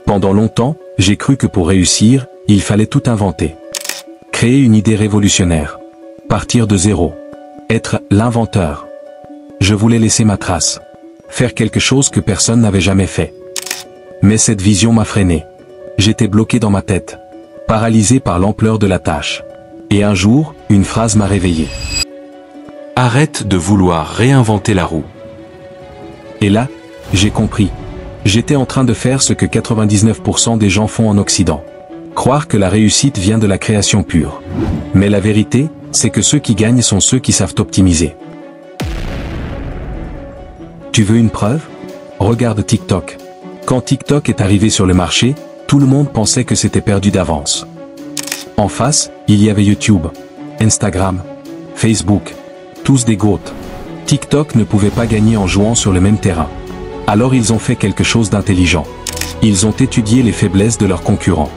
Pendant longtemps, j'ai cru que pour réussir, il fallait tout inventer. Créer une idée révolutionnaire. Partir de zéro. Être l'inventeur. Je voulais laisser ma trace. Faire quelque chose que personne n'avait jamais fait. Mais cette vision m'a freiné. J'étais bloqué dans ma tête. Paralysé par l'ampleur de la tâche. Et un jour, une phrase m'a réveillé. Arrête de vouloir réinventer la roue. Et là, j'ai compris. J'étais en train de faire ce que 99% des gens font en Occident. Croire que la réussite vient de la création pure. Mais la vérité, c'est que ceux qui gagnent sont ceux qui savent optimiser. Tu veux une preuve? Regarde TikTok. Quand TikTok est arrivé sur le marché, tout le monde pensait que c'était perdu d'avance. En face, il y avait YouTube, Instagram, Facebook, tous des goats. TikTok ne pouvait pas gagner en jouant sur le même terrain. Alors ils ont fait quelque chose d'intelligent. Ils ont étudié les faiblesses de leurs concurrents.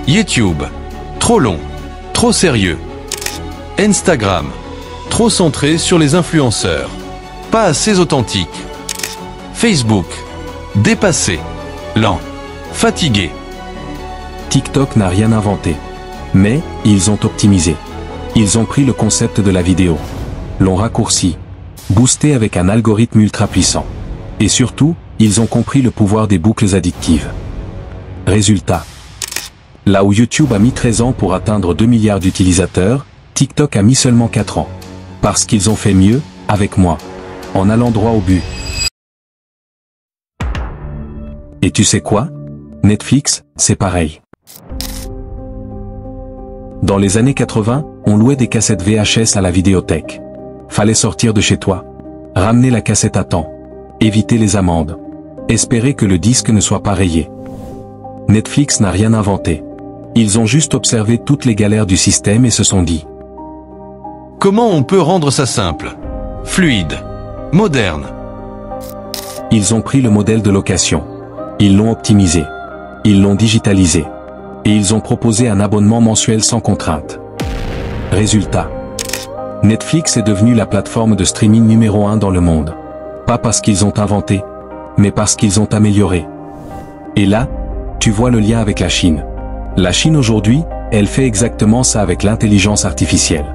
YouTube, trop long, trop sérieux. Instagram, trop centré sur les influenceurs, pas assez authentique. Facebook, dépassé, lent, fatigué. TikTok n'a rien inventé. Mais, ils ont optimisé. Ils ont pris le concept de la vidéo, l'ont raccourci, boosté avec un algorithme ultra puissant. Et surtout, ils ont compris le pouvoir des boucles addictives. Résultat. Là où YouTube a mis 13 ans pour atteindre 2 milliards d'utilisateurs, TikTok a mis seulement 4 ans. Parce qu'ils ont fait mieux, avec moins. En allant droit au but. Et tu sais quoi? Netflix, c'est pareil. Dans les années 80, on louait des cassettes VHS à la vidéothèque. Fallait sortir de chez toi. Ramener la cassette à temps. Éviter les amendes. Espérer que le disque ne soit pas rayé. Netflix n'a rien inventé. Ils ont juste observé toutes les galères du système et se sont dit. Comment on peut rendre ça simple, fluide, moderne? Ils ont pris le modèle de location. Ils l'ont optimisé. Ils l'ont digitalisé. Et ils ont proposé un abonnement mensuel sans contrainte. Résultat. Netflix est devenu la plateforme de streaming numéro 1 dans le monde. Pas parce qu'ils ont inventé, mais parce qu'ils ont amélioré. Et là, tu vois le lien avec la Chine. La Chine aujourd'hui, elle fait exactement ça avec l'intelligence artificielle.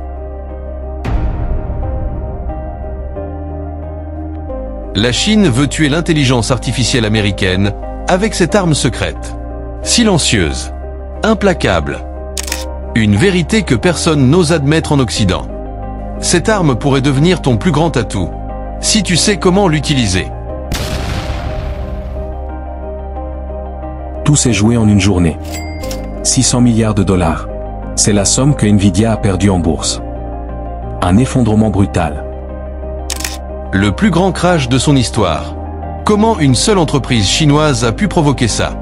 La Chine veut tuer l'intelligence artificielle américaine avec cette arme secrète. Silencieuse, implacable. Une vérité que personne n'ose admettre en Occident. Cette arme pourrait devenir ton plus grand atout, si tu sais comment l'utiliser. Tout s'est joué en une journée. 600 milliards de dollars. C'est la somme que Nvidia a perdue en bourse. Un effondrement brutal. Le plus grand crash de son histoire. Comment une seule entreprise chinoise a pu provoquer ça?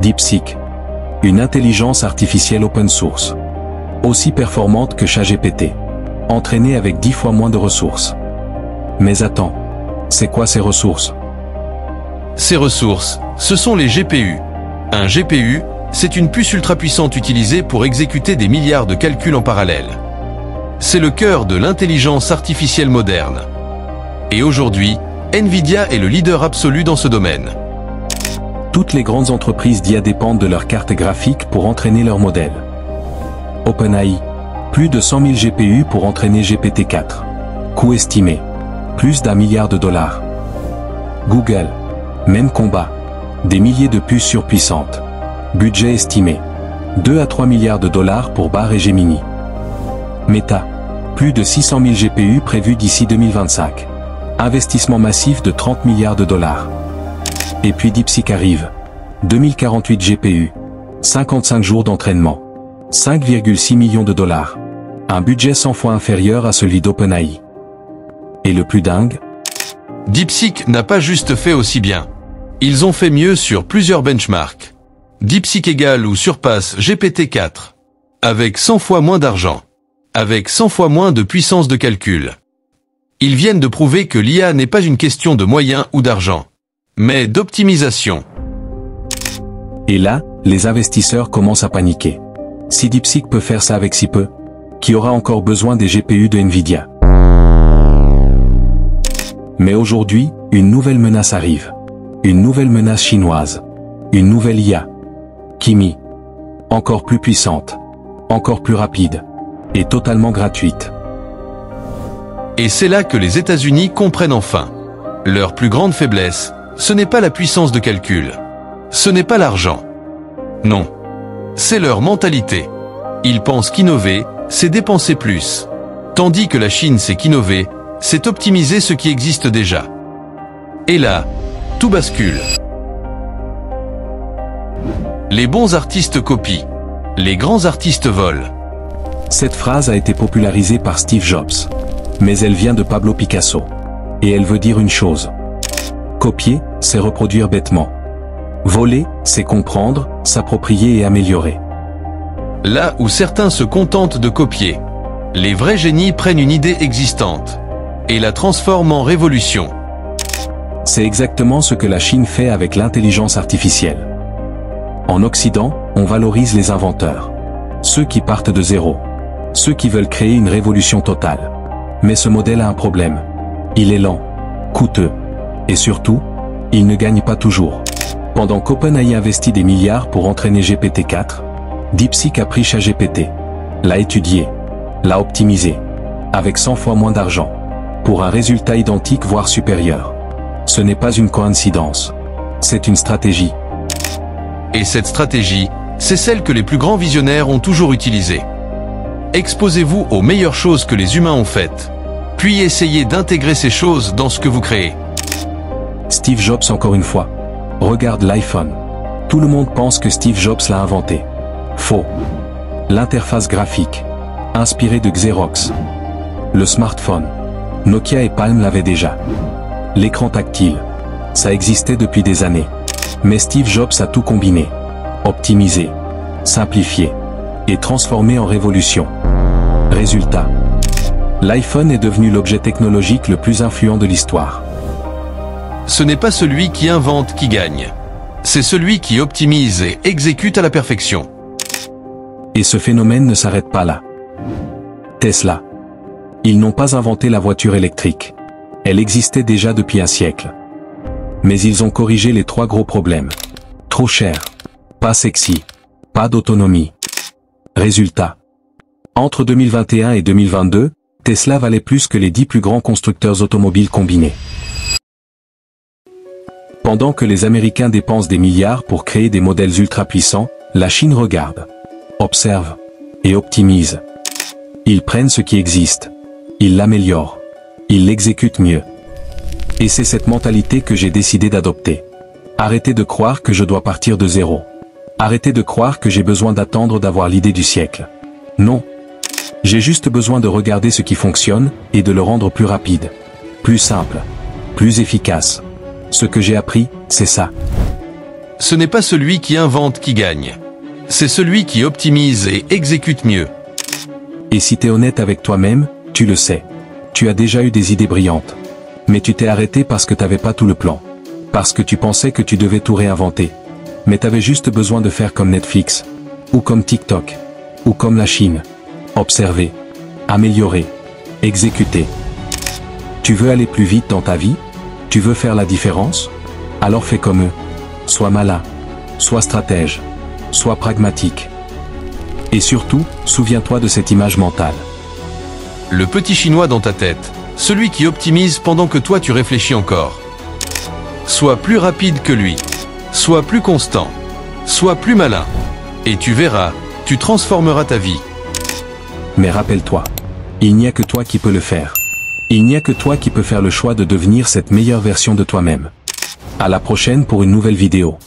DeepSeek. Une intelligence artificielle open source. Aussi performante que ChatGPT. Entraînée avec 10 fois moins de ressources. Mais attends. C'est quoi ces ressources? Ces ressources, ce sont les GPU. Un GPU, c'est une puce ultra puissante utilisée pour exécuter des milliards de calculs en parallèle. C'est le cœur de l'intelligence artificielle moderne. Et aujourd'hui, Nvidia est le leader absolu dans ce domaine. Toutes les grandes entreprises d'IA dépendent de leurs cartes graphiques pour entraîner leurs modèles. OpenAI. Plus de 100 000 GPU pour entraîner GPT-4. Coût estimé. Plus d'1 milliard de dollars. Google. Même combat. Des milliers de puces surpuissantes. Budget estimé. 2 à 3 milliards de dollars pour Bard et Gemini. Meta. Plus de 600 000 GPU prévus d'ici 2025. Investissement massif de 30 milliards de dollars. Et puis DeepSeek arrive. 2048 GPU. 55 jours d'entraînement. 5,6 millions de dollars. Un budget 100 fois inférieur à celui d'OpenAI. Et le plus dingue? DeepSeek n'a pas juste fait aussi bien. Ils ont fait mieux sur plusieurs benchmarks. DeepSeek égale ou surpasse GPT-4. Avec 100 fois moins d'argent. Avec 100 fois moins de puissance de calcul. Ils viennent de prouver que l'IA n'est pas une question de moyens ou d'argent, mais d'optimisation. Et là, les investisseurs commencent à paniquer. Si DeepSeek peut faire ça avec si peu, qui aura encore besoin des GPU de Nvidia? Mais aujourd'hui, Une nouvelle menace arrive. Une nouvelle menace chinoise. Une nouvelle IA. Kimi. Encore plus puissante. Encore plus rapide. Et totalement gratuite. Et c'est là que les États-Unis comprennent enfin. Leur plus grande faiblesse, ce n'est pas la puissance de calcul. Ce n'est pas l'argent. Non. C'est leur mentalité. Ils pensent qu'innover, c'est dépenser plus. Tandis que la Chine sait qu'innover, c'est optimiser ce qui existe déjà. Et là, tout bascule. Les bons artistes copient. Les grands artistes volent. Cette phrase a été popularisée par Steve Jobs. Mais elle vient de Pablo Picasso. Et elle veut dire une chose. Copier, c'est reproduire bêtement. Voler, c'est comprendre, s'approprier et améliorer. Là où certains se contentent de copier, les vrais génies prennent une idée existante et la transforment en révolution. C'est exactement ce que la Chine fait avec l'intelligence artificielle. En Occident, on valorise les inventeurs. Ceux qui partent de zéro. Ceux qui veulent créer une révolution totale. Mais ce modèle a un problème. Il est lent, coûteux. Et surtout, il ne gagne pas toujours. Pendant qu'OpenAI investit des milliards pour entraîner GPT-4, DeepSeek a pris ChatGPT, l'a étudié, l'a optimisé, avec 100 fois moins d'argent, pour un résultat identique voire supérieur. Ce n'est pas une coïncidence. C'est une stratégie. Et cette stratégie, c'est celle que les plus grands visionnaires ont toujours utilisée. Exposez-vous aux meilleures choses que les humains ont faites, puis essayez d'intégrer ces choses dans ce que vous créez. Steve Jobs encore une fois. Regarde l'iPhone. Tout le monde pense que Steve Jobs l'a inventé. Faux. L'interface graphique. Inspirée de Xerox. Le smartphone. Nokia et Palm l'avaient déjà. L'écran tactile. Ça existait depuis des années. Mais Steve Jobs a tout combiné. Optimisé. Simplifié. Et transformé en révolution. Résultat. L'iPhone est devenu l'objet technologique le plus influent de l'histoire. Ce n'est pas celui qui invente qui gagne. C'est celui qui optimise et exécute à la perfection. Et ce phénomène ne s'arrête pas là. Tesla. Ils n'ont pas inventé la voiture électrique. Elle existait déjà depuis un siècle. Mais ils ont corrigé les 3 gros problèmes. Trop cher. Pas sexy. Pas d'autonomie. Résultat. Entre 2021 et 2022, Tesla valait plus que les 10 plus grands constructeurs automobiles combinés. Pendant que les Américains dépensent des milliards pour créer des modèles ultra puissants, la Chine regarde, observe et optimise. Ils prennent ce qui existe, ils l'améliorent, ils l'exécutent mieux. Et c'est cette mentalité que j'ai décidé d'adopter. Arrêtez de croire que je dois partir de zéro. Arrêtez de croire que j'ai besoin d'attendre d'avoir l'idée du siècle. Non. J'ai juste besoin de regarder ce qui fonctionne et de le rendre plus rapide, plus simple, plus efficace. Ce que j'ai appris, c'est ça. Ce n'est pas celui qui invente qui gagne. C'est celui qui optimise et exécute mieux. Et si t'es honnête avec toi-même, tu le sais. Tu as déjà eu des idées brillantes. Mais tu t'es arrêté parce que t'avais pas tout le plan. Parce que tu pensais que tu devais tout réinventer. Mais t'avais juste besoin de faire comme Netflix. Ou comme TikTok. Ou comme la Chine. Observer. Améliorer. Exécuter. Tu veux aller plus vite dans ta vie ? Tu veux faire la différence? Alors fais comme eux. Sois malin. Sois stratège. Sois pragmatique. Et surtout, souviens-toi de cette image mentale. Le petit chinois dans ta tête, celui qui optimise pendant que toi tu réfléchis encore. Sois plus rapide que lui. Sois plus constant. Sois plus malin. Et tu verras, tu transformeras ta vie. Mais rappelle-toi, il n'y a que toi qui peux le faire. Il n'y a que toi qui peux faire le choix de devenir cette meilleure version de toi-même. À la prochaine pour une nouvelle vidéo.